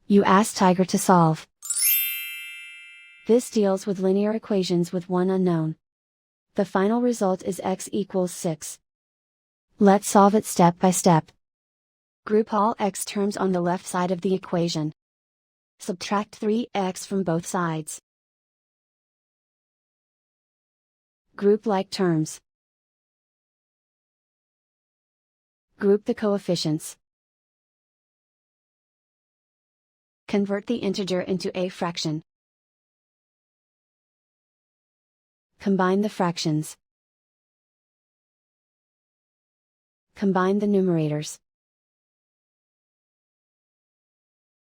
You ask Tiger to solve. This deals with linear equations with one unknown. The final result is x equals 6. Let's solve it step by step. Group all x terms on the left side of the equation. Subtract 3x from both sides. Group like terms. Group the coefficients. Convert the integer into a fraction. Combine the fractions. Combine the numerators.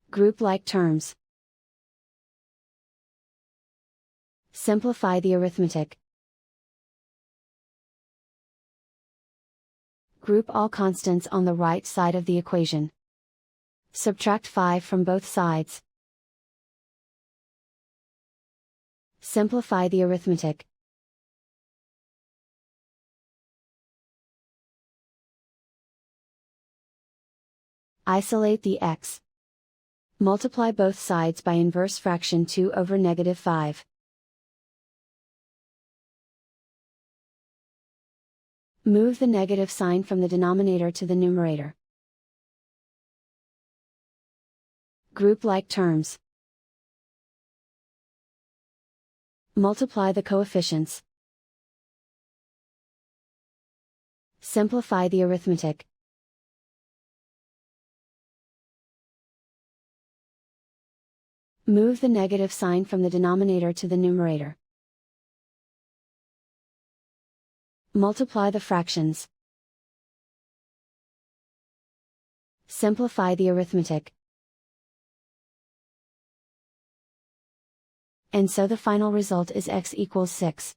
Group like terms. Simplify the arithmetic. Group all constants on the right side of the equation. Subtract 5 from both sides. Simplify the arithmetic. Isolate the x. Multiply both sides by inverse fraction 2 over -5. Move the negative sign from the denominator to the numerator. Group like terms. Multiply the coefficients. Simplify the arithmetic. Move the negative sign from the denominator to the numerator. Multiply the fractions. Simplify the arithmetic. And so the final result is x equals 6.